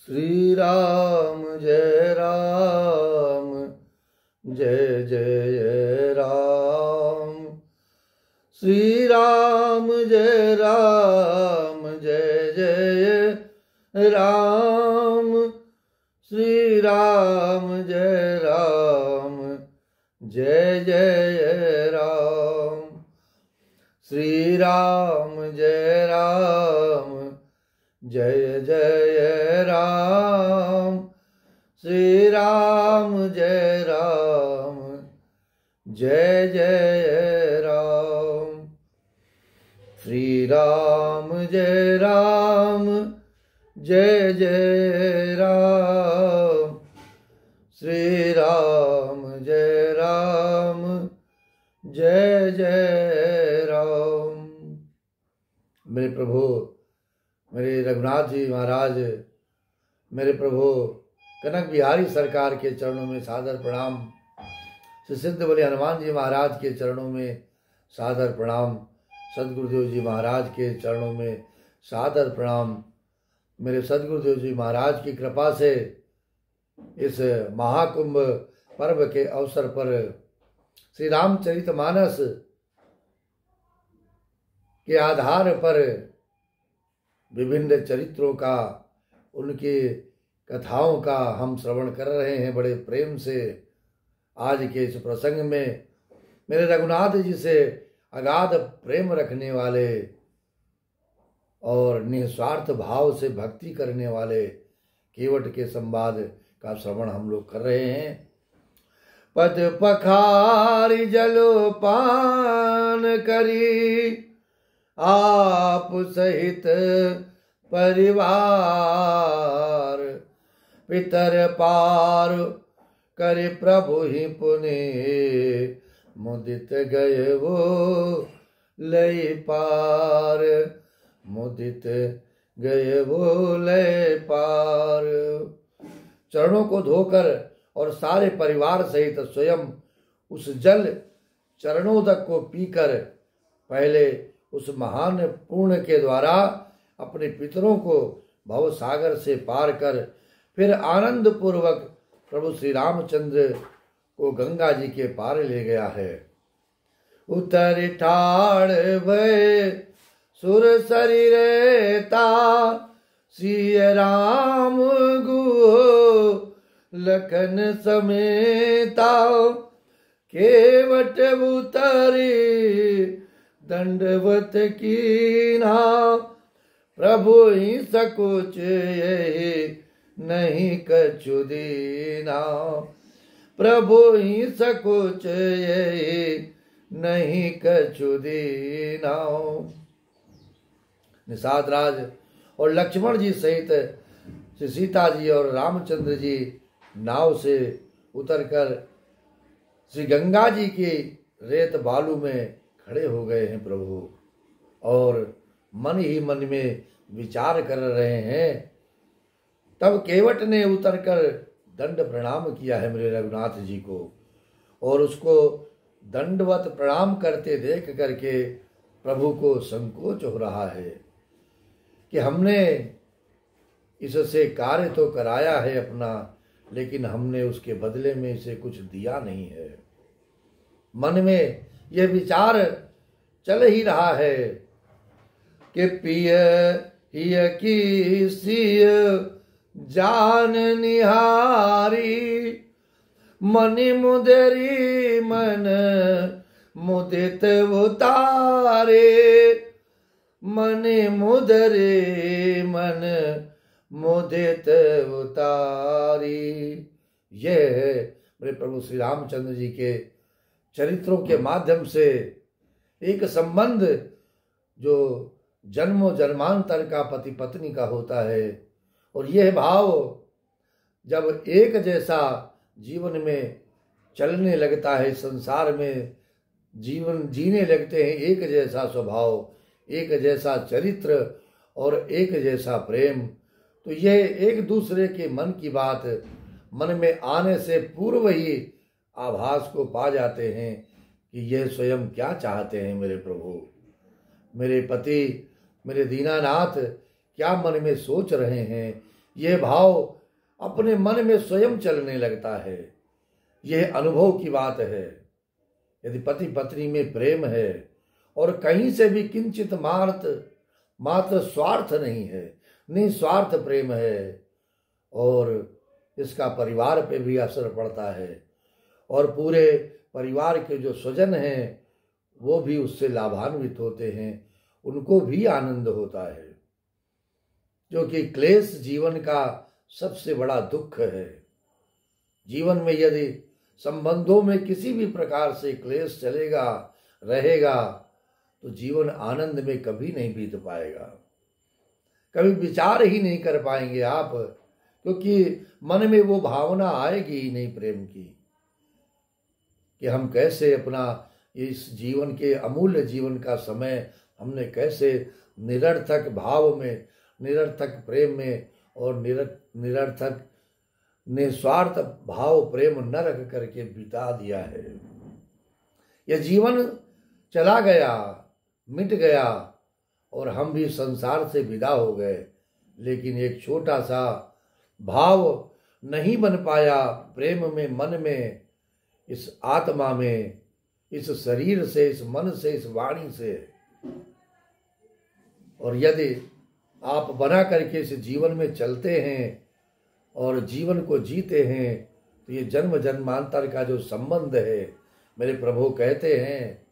श्री राम जय राम जय जय राम। श्री राम जय राम जय जय राम। श्री राम जय राम जय जय राम। श्री राम जय राम जय जय राम। श्री राम जय राम जय जय राम। श्री राम जय राम जय जय राम। श्री राम जय राम जय जय राम। मेरे प्रभु, मेरे रघुनाथ जी महाराज, मेरे प्रभु कनक बिहारी सरकार के चरणों में सादर प्रणाम। श्री सिद्ध बलि हनुमान जी महाराज के चरणों में सादर प्रणाम। सदगुरुदेव जी महाराज के चरणों में सादर प्रणाम। मेरे सदगुरुदेव जी महाराज की कृपा से इस महाकुंभ पर्व के अवसर पर श्री रामचरितमानस के आधार पर विभिन्न चरित्रों का, उनकी कथाओं का हम श्रवण कर रहे हैं बड़े प्रेम से। आज के इस प्रसंग में मेरे रघुनाथ जी से अगाध प्रेम रखने वाले और निस्वार्थ भाव से भक्ति करने वाले केवट के संवाद का श्रवण हम लोग कर रहे हैं। पद पखारी जलो पान करी आप सहित परिवार। पितर पार करे प्रभु ही पुने मुदित गए वो लय पार। मुदित गए वो लय पार। चरणों को धोकर और सारे परिवार सहित स्वयं उस जल चरणोदक को पीकर पहले उस महान पुण्य के द्वारा अपने पितरों को भव सागर से पार कर फिर आनंद पूर्वक प्रभु श्री रामचंद्र को गंगा जी के पार ले गया है। उतर ठाड़ भय सुर शरीरता श्री राम गुहो लखन समेता। केवट उतरी दंडवत कीना प्रभु ही सकुच यही नहीं कछु दीना। प्रभु ही सकुच यही नहीं कछु दीना। निषाद राज और लक्ष्मण जी सहित श्री सीता जी और रामचंद्र जी नाव से उतरकर श्री गंगा जी की रेत बालू में खड़े हो गए हैं प्रभु, और मन ही मन में विचार कर रहे हैं। तब केवट ने उतरकर दंड प्रणाम किया है मेरे रघुनाथ जी को, और उसको दंडवत प्रणाम करते देख करके प्रभु को संकोच हो रहा है कि हमने इससे कार्य तो कराया है अपना, लेकिन हमने उसके बदले में इसे कुछ दिया नहीं है। मन में यह विचार चल ही रहा है कि पिय हिय की सिय जान निहारी। मनि मुदरी मन मुदित उतारे। मनि मुदरे मन मुदित उतारी। यह है मेरे प्रभु श्री रामचंद्र जी के चरित्रों के माध्यम से एक संबंध जो जन्मों जन्मांतर का पति पत्नी का होता है। और यह भाव जब एक जैसा जीवन में चलने लगता है, संसार में जीवन जीने लगते हैं, एक जैसा स्वभाव, एक जैसा चरित्र और एक जैसा प्रेम, तो यह एक दूसरे के मन की बात मन में आने से पूर्व ही आभास को पा जाते हैं कि यह स्वयं क्या चाहते हैं। मेरे प्रभु, मेरे पति, मेरे दीनानाथ क्या मन में सोच रहे हैं, यह भाव अपने मन में स्वयं चलने लगता है। यह अनुभव की बात है। यदि पति पत्नी में प्रेम है और कहीं से भी किंचित मात्र स्वार्थ नहीं है, निस्वार्थ प्रेम है, और इसका परिवार पे भी असर पड़ता है और पूरे परिवार के जो स्वजन हैं वो भी उससे लाभान्वित होते हैं, उनको भी आनंद होता है, जो कि क्लेश जीवन का सबसे बड़ा दुख है। जीवन में यदि संबंधों में किसी भी प्रकार से क्लेश चलेगा रहेगा तो जीवन आनंद में कभी नहीं बीत पाएगा, कभी विचार ही नहीं कर पाएंगे आप, क्योंकि मन में वो भावना आएगी ही नहीं प्रेम की कि हम कैसे अपना इस जीवन के अमूल्य जीवन का समय हमने कैसे निरर्थक भाव में, निरर्थक प्रेम में और निरर्थक निस्वार्थ भाव प्रेम न रख करके बिता दिया है। यह जीवन चला गया, मिट गया और हम भी संसार से विदा हो गए, लेकिन एक छोटा सा भाव नहीं बन पाया प्रेम में, मन में, इस आत्मा में, इस शरीर से, इस मन से, इस वाणी से। और यदि आप बना करके इस जीवन में चलते हैं और जीवन को जीते हैं तो ये जन्म जन्मांतर का जो संबंध है, मेरे प्रभु कहते हैं,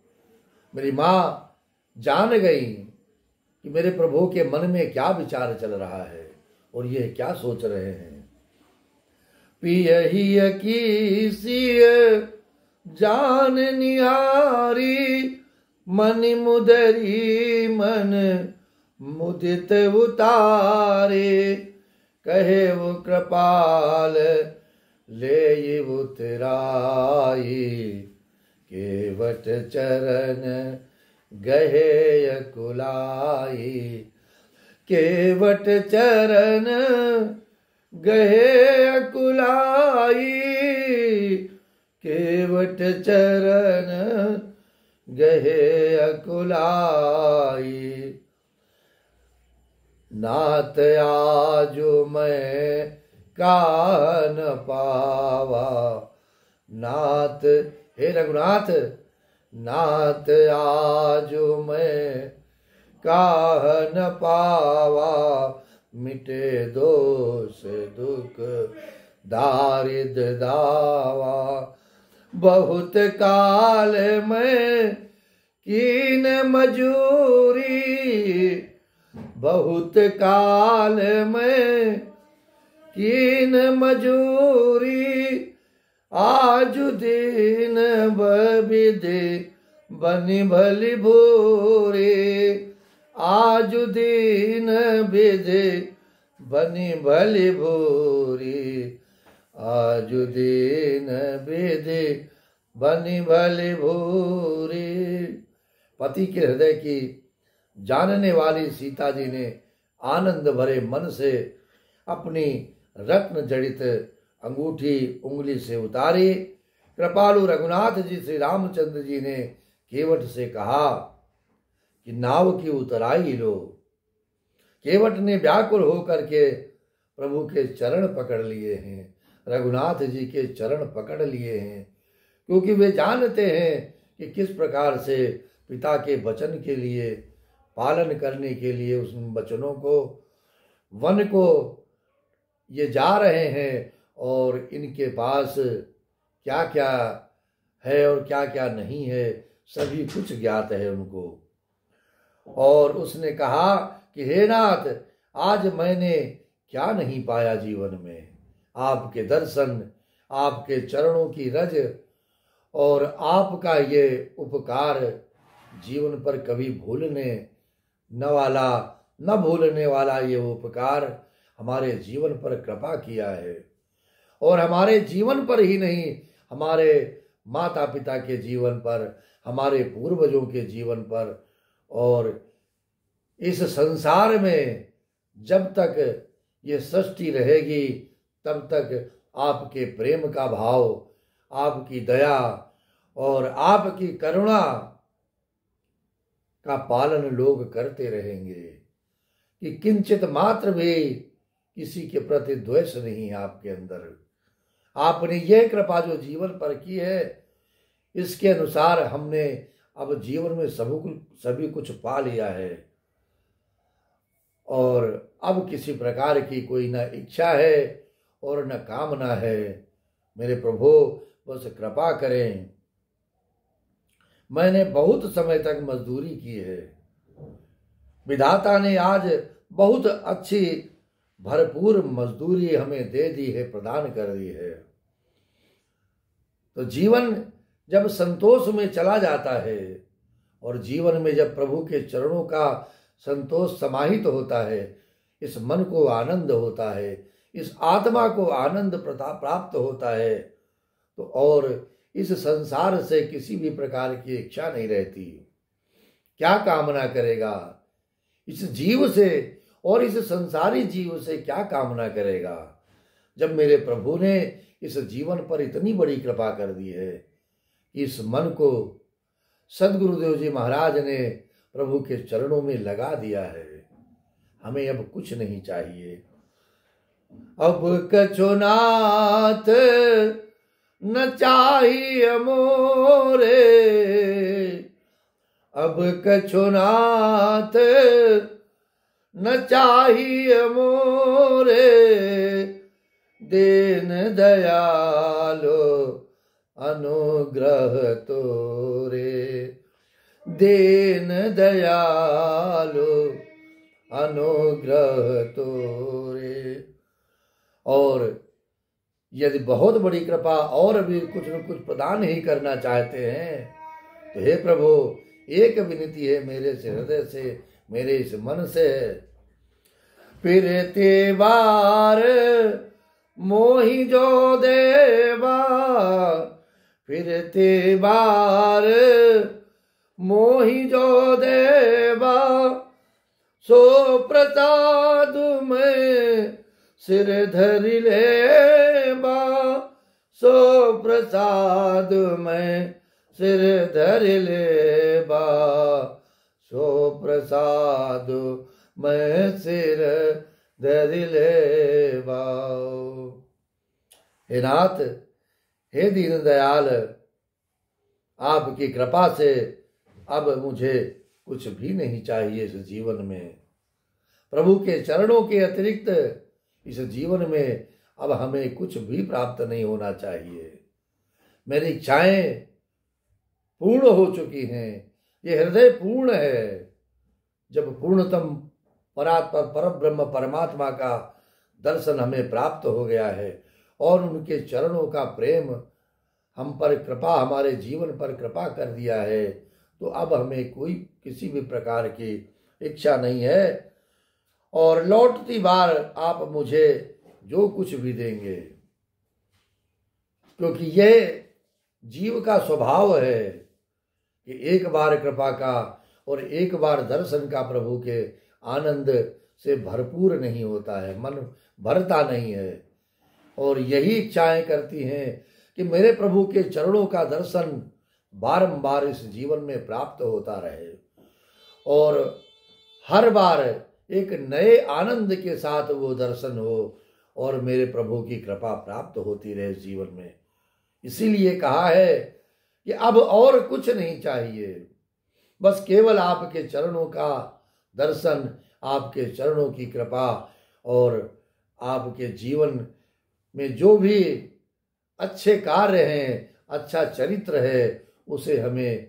मेरी माँ जान गई कि मेरे प्रभु के मन में क्या विचार चल रहा है और ये क्या सोच रहे हैं। पियहिय कीसिय जान निहारी, मन मुदरी मन मुदित उतारे, कहे वो कृपाल ले उतराई, केवट चरण गहे अकुलाई, केवट चरण गहे अकुलाई, केवट चरण गहे अकुलाई। नाथ आजो मैं का न पावा, नाथ हे रघुनाथ, नाथ आजो मैं काह न पावा, मिटे दोष दुख दारिद्र दावा, बहुत काल में कीन मजूरी, बहुत काल में कीन मजूरी, आज दिन बबिदे बनी भली भूरी, आज दिन विधि बनी भली भूरी, आज दिन विधि बनी भली भूरी। पति के हृदय की जानने वाली सीता जी ने आनंद भरे मन से अपनी रत्न जड़ित अंगूठी उंगली से उतारी। कृपालु रघुनाथ जी श्री रामचंद्र जी ने केवट से कहा कि नाव की उतराई लो। केवट ने व्याकुल होकर के प्रभु के चरण पकड़ लिए हैं, रघुनाथ जी के चरण पकड़ लिए हैं, क्योंकि वे जानते हैं कि किस प्रकार से पिता के वचन के लिए पालन करने के लिए उस वचनों को वन को ये जा रहे हैं और इनके पास क्या क्या है और क्या क्या नहीं है सभी कुछ ज्ञात है उनको। और उसने कहा कि हे नाथ, आज मैंने क्या नहीं पाया जीवन में, आपके दर्शन, आपके चरणों की रज और आपका ये उपकार जीवन पर कभी भूलने न भूलने वाला ये उपकार हमारे जीवन पर कृपा किया है। और हमारे जीवन पर ही नहीं, हमारे माता पिता के जीवन पर, हमारे पूर्वजों के जीवन पर, और इस संसार में जब तक ये सृष्टि रहेगी तब तक आपके प्रेम का भाव, आपकी दया और आपकी करुणा का पालन लोग करते रहेंगे कि किंचित मात्र भी किसी के प्रति द्वेष नहीं है आपके अंदर। आपने यह कृपा जो जीवन पर की है, इसके अनुसार हमने अब जीवन में सभी कुछ पा लिया है और अब किसी प्रकार की कोई न इच्छा है और न कामना है। मेरे प्रभु बस कृपा करें। मैंने बहुत समय तक मजदूरी की है, विधाता ने आज बहुत अच्छी भरपूर मजदूरी हमें दे दी है, प्रदान कर दी है। तो जीवन जब संतोष में चला जाता है और जीवन में जब प्रभु के चरणों का संतोष समाहित होता है, इस मन को आनंद होता है, इस आत्मा को आनंद प्राप्त होता है, तो और इस संसार से किसी भी प्रकार की इच्छा नहीं रहती। क्या कामना करेगा इस जीव से और इस संसारी जीव से, क्या कामना करेगा जब मेरे प्रभु ने इस जीवन पर इतनी बड़ी कृपा कर दी है। इस मन को सदगुरुदेव जी महाराज ने प्रभु के चरणों में लगा दिया है। हमें अब कुछ नहीं चाहिए। अब कछु नाथ न चाहिए मोरे, अब कछु नाथ न चाहिए मोरे, दीन दयालो अनुग्रह तोरे, दीन दयालो अनुग्रह तोरे। और यदि बहुत बड़ी कृपा और भी कुछ न कुछ प्रदान ही करना चाहते हैं तो हे प्रभु, एक विनती है मेरे से, हृदय से, मेरे इस मन से। फिरते बार मोहि जो देवा, फिरते बार मोहि जो देवा, सो प्रसाद में सिर धरि लेबा, सो प्रसाद में सिर धरि लेबा, सो प्रसाद में सिर धरि लेबा। हे नाथ, हे दीन दयाल, आपकी कृपा से अब मुझे कुछ भी नहीं चाहिए इस जीवन में। प्रभु के चरणों के अतिरिक्त इस जीवन में अब हमें कुछ भी प्राप्त नहीं होना चाहिए। मेरी इच्छाएं पूर्ण हो चुकी हैं, ये हृदय पूर्ण है। जब पूर्णतम पर ब्रह्म परमात्मा का दर्शन हमें प्राप्त हो गया है और उनके चरणों का प्रेम हम पर कृपा, हमारे जीवन पर कृपा कर दिया है, तो अब हमें कोई किसी भी प्रकार की इच्छा नहीं है। और लौटती बार आप मुझे जो कुछ भी देंगे, क्योंकि यह जीव का स्वभाव है कि एक बार कृपा का और एक बार दर्शन का प्रभु के आनंद से भरपूर नहीं होता है, मन भरता नहीं है। और यही इच्छाएं करती हैं कि मेरे प्रभु के चरणों का दर्शन बारंबार इस जीवन में प्राप्त होता रहे और हर बार एक नए आनंद के साथ वो दर्शन हो और मेरे प्रभु की कृपा प्राप्त होती रहे जीवन में। इसीलिए कहा है कि अब और कुछ नहीं चाहिए, बस केवल आपके चरणों का दर्शन, आपके चरणों की कृपा और आपके जीवन में जो भी अच्छे कार्य हैं, अच्छा चरित्र है, उसे हमें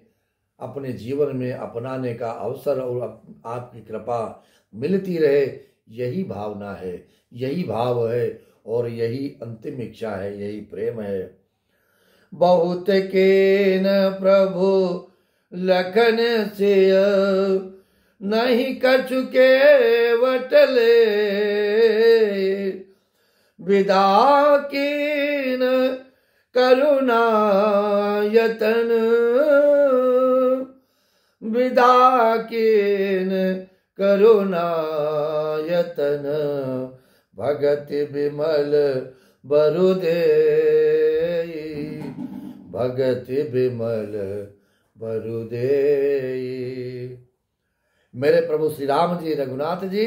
अपने जीवन में अपनाने का अवसर और आपकी कृपा मिलती रहे। यही भावना है, यही भाव है और यही अंतिम इच्छा है, यही प्रेम है। बहुत के न प्रभु लखन से नहीं कछु के वटले, विदा कीन करुणा यतन, विदा कीन करुणा यतन, भगत बिमल बरुदे, भगत बिमल बरुदे। मेरे प्रभु श्री राम जी, रघुनाथ जी,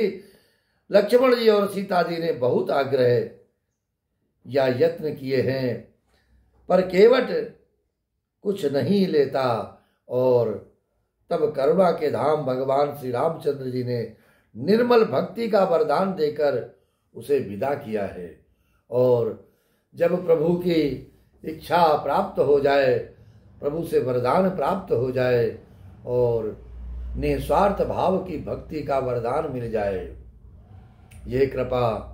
लक्ष्मण जी और सीता जी ने बहुत आग्रह या यत्न किए हैं, पर केवट कुछ नहीं लेता। और तब करुणा के धाम भगवान श्री रामचंद्र जी ने निर्मल भक्ति का वरदान देकर उसे विदा किया है। और जब प्रभु की इच्छा प्राप्त हो जाए, प्रभु से वरदान प्राप्त हो जाए और निस्वार्थ भाव की भक्ति का वरदान मिल जाए, ये कृपा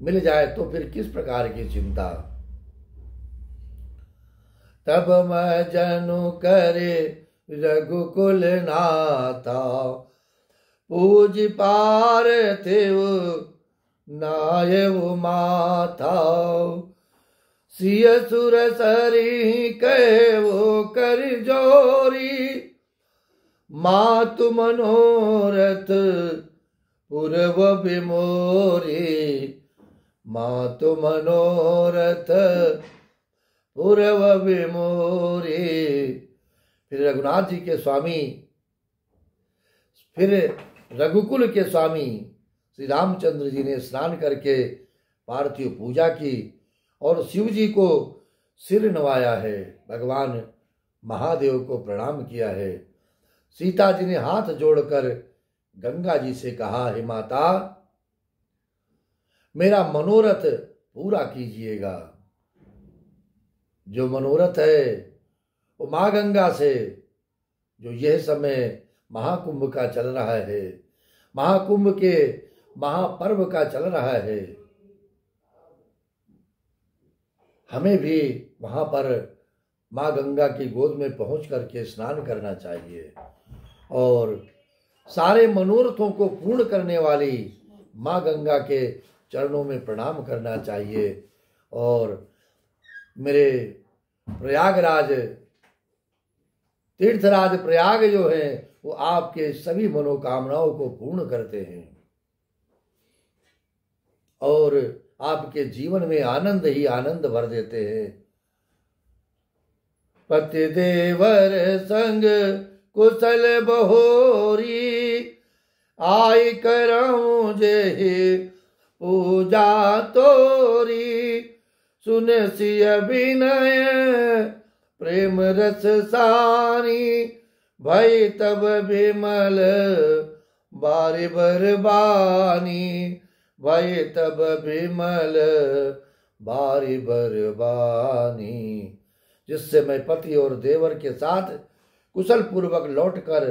मिल जाए, तो फिर किस प्रकार की चिंता। तब मैं जनु करे रघुकुल नाथा, पूज पार्थिव नायव माथा। सिय सुर सरी कहवो कर जोरी, मातु मनोरथ पूर्व विमोरी। मातु मनोरथ पूर्व विमोरी। फिर रघुनाथ जी के स्वामी, फिर रघुकुल के स्वामी श्री रामचंद्र जी ने स्नान करके पार्थिव पूजा की और शिव जी को सिर नवाया है, भगवान महादेव को प्रणाम किया है। सीता जी ने हाथ जोड़कर गंगा जी से कहा, हे माता, मेरा मनोरथ पूरा कीजिएगा। जो मनोरथ है वो माँ गंगा से, जो यह समय महाकुंभ का चल रहा है, महाकुंभ के महापर्व का चल रहा है, हमें भी वहां पर माँ गंगा की गोद में पहुंच करके स्नान करना चाहिए और सारे मनोरथों को पूर्ण करने वाली माँ गंगा के चरणों में प्रणाम करना चाहिए। और मेरे प्रयागराज, तीर्थराज प्रयाग जो है वो आपके सभी मनोकामनाओं को पूर्ण करते हैं और आपके जीवन में आनंद ही आनंद भर देते हैं। पति देवर संग कुशल बहोरी, आई करऊं जे पूजा तोरी। सुन सिय विनय प्रेम रस सानी, भई तब विमल बारि बरबानी। भई तब विमल बारि बरबानी। जिससे मैं पति और देवर के साथ कुशल पूर्वक लौटकर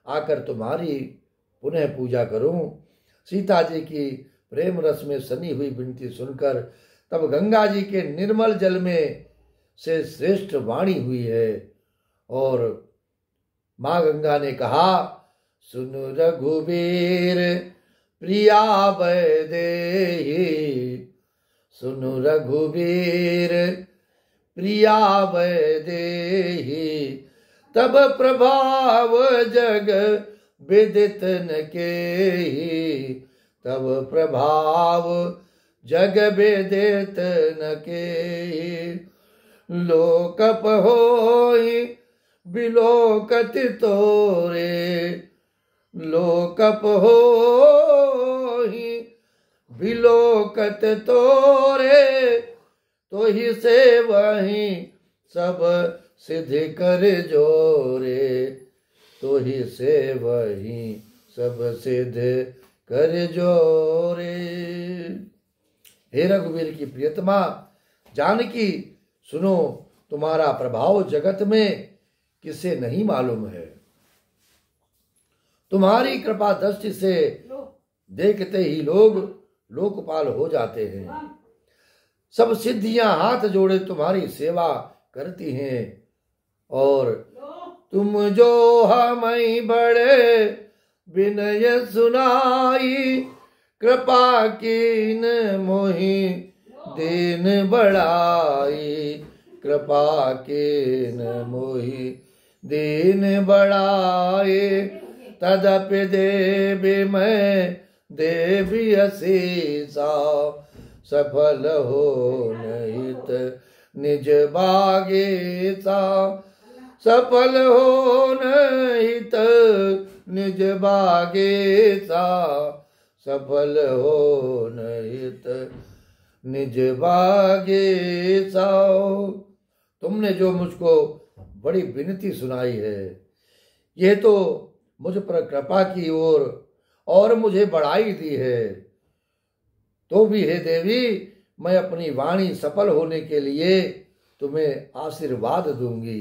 आकर तुम्हारी पुनः पूजा करूं। सीता जी की प्रेम रस में सनी हुई विनती सुनकर तब गंगा जी के निर्मल जल में से श्रेष्ठ वाणी हुई है और माँ गंगा ने कहा, सुन रघुवीर प्रिया वैदेही। सुन रघुवीर प्रिया वैदेही। तब प्रभाव जग विदित न केही। तब प्रभाव जग विदित न केही। लोकप होई बिलोकत तोरे। लोकप होई बिलोकत तोरे। तो ही से वही सब सिद्ध कर जोरे। तो ही से वही सब सिद्ध कर जोरे। हे रघुवीर की प्रियतमा जानकी, सुनो, तुम्हारा प्रभाव जगत में किसे नहीं मालूम है। तुम्हारी कृपा दृष्टि से देखते ही लोग लोकपाल हो जाते हैं। सब सिद्धियां हाथ जोड़े तुम्हारी सेवा करती हैं और तुम जो हमें बड़े विनय सुनाई। कृपा कीन मोहि दीन बढ़ाई। कृपा कीन मोहि दीन बढ़ाए। तदपि देवी मैं देवी असीसा। सफल हो निहित निज बागीसा। सफल हो निहित निज बागीसा। सफल हो निहित निज भाग्य साओ। तुमने जो मुझको बड़ी विनती सुनाई है, यह तो मुझ पर कृपा की और मुझे बढ़ाई दी है, तो भी हे देवी मैं अपनी वाणी सफल होने के लिए तुम्हें आशीर्वाद दूंगी।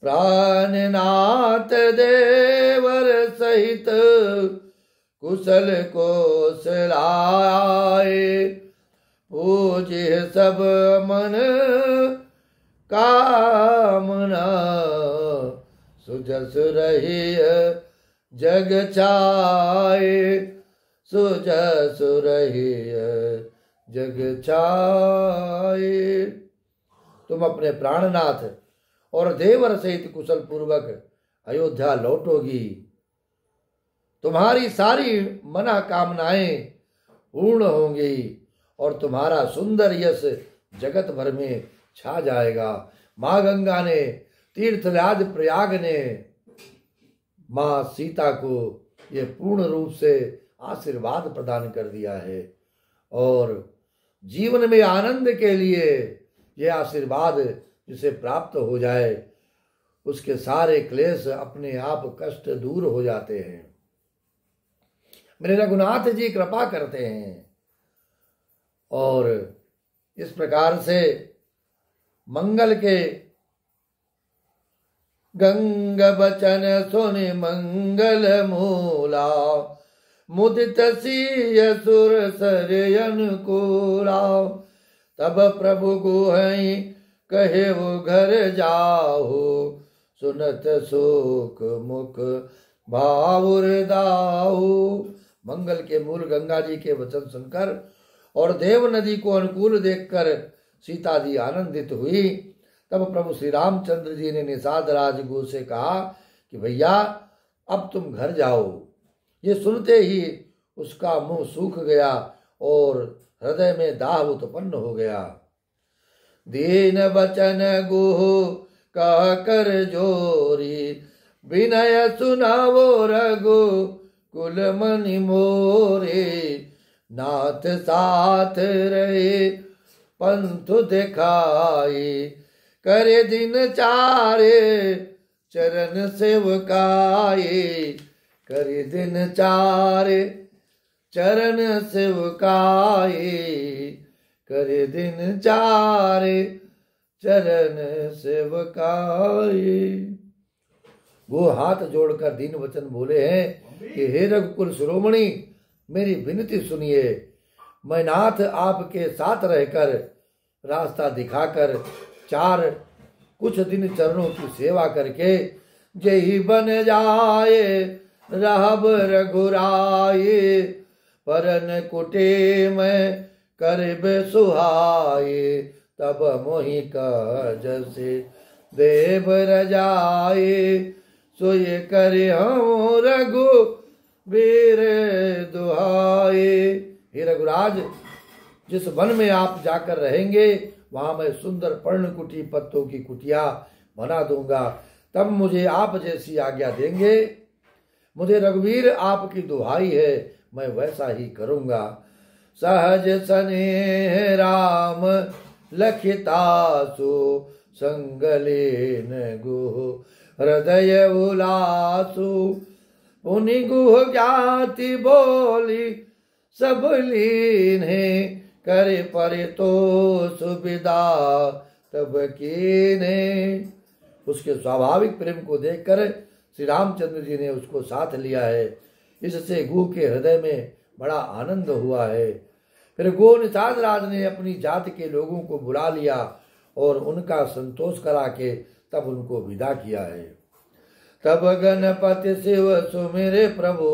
प्राणनाथ देवर सहित कुशल कोशलाए, पूज्य सब मन कामना, सुजस रही जग छाए, सुजस रही जग छाए। तुम अपने प्राणनाथ और देवर सहित कुशल पूर्वक अयोध्या लौटोगी। तुम्हारी सारी मना कामनाएं पूर्ण होंगी और तुम्हारा सुंदर यश जगत भर में छा जाएगा। माँ गंगा ने, तीर्थराज प्रयाग ने माँ सीता को ये पूर्ण रूप से आशीर्वाद प्रदान कर दिया है और जीवन में आनंद के लिए यह आशीर्वाद जिसे प्राप्त हो जाए उसके सारे क्लेश अपने आप कष्ट दूर हो जाते हैं। मेरे रघुनाथ जी कृपा करते हैं और इस प्रकार से मंगल के गंग बचन सुनि मंगल मूला, मुदित सिय सुर सर अनुकूला। तब प्रभु गुहई कहे वो घर जाओ, सुनत सुख मुख भावुर दाऊ। मंगल के मूल गंगा जी के वचन सुनकर और देव नदी को अनुकूल देखकर सीता जी आनंदित हुई। तब प्रभु श्री रामचंद्र जी ने निषाद राजगुरु से कहा कि भैया अब तुम घर जाओ। ये सुनते ही उसका मुंह सूख गया और हृदय में दाह उत्पन्न हो गया। दीन बचन गुह कह कर जोरी, विनय सुनावो रघु कुल मनि मोरे। नाथ साथ रहे पंथ दिखाए, करे दिन चारे चरण सेवकाए। करे दिन चारे चरण सेवकाए, करे दिन चारे चरण सेवकाए। वो हाथ जोड़कर दीन वचन बोले हैं कि हे रघुकुल शिरोमणि, मेरी विनती सुनिए। मैं नाथ आपके साथ रहकर रास्ता दिखाकर कुछ दिन चरणों की सेवा करके जही बन जाए रहब रघुराए। परन कुटे में करब सुहाए, तब मोहि काज से देव रजाए। सोय करे हम रघु वीर दुहाए। हे रघुराज, जिस वन में आप जाकर रहेंगे वहां मैं सुंदर पर्णकुटी पत्तों की कुटिया बना दूंगा। तब मुझे आप जैसी आज्ञा देंगे। मुझे रघुवीर आपकी दुहाई है, मैं वैसा ही करूंगा। सहज स्नेह राम लखितासु, संगलेन गुह हृदय उलासु। पुनि गुह ज्ञाति बोली सब लीन्हे, करे परे तो सुविदा तब कीने। उसके स्वाभाविक प्रेम को देखकर श्री रामचंद्र जी ने उसको साथ लिया है। इससे गो के हृदय में बड़ा आनंद हुआ है। फिर गो निषाद राज ने अपनी जाति के लोगों को बुला लिया और उनका संतोष करा के तब उनको विदा किया है। तब गणपति शिव सुमिरे प्रभु,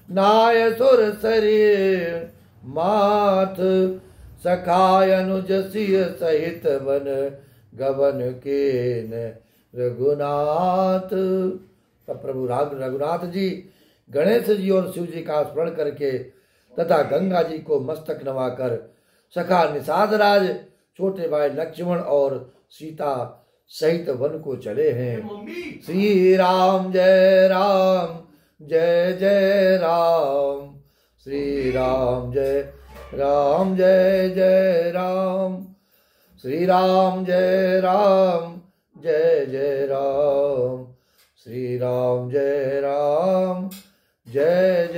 नाय सुर शरीर माथ। सखाय अनुज सिय सहित वन गवन केन रघुनाथ। तब प्रभु रघुनाथ जी गणेश जी और शिव जी का स्मरण करके तथा गंगा जी को मस्तक नवाकर सखा निषाद राज, छोटे भाई लक्ष्मण और सीता सहित वन को चले हैं। श्री राम जय जय राम। श्री राम जय जय राम, श्री राम जय जय राम, श्री राम जय जय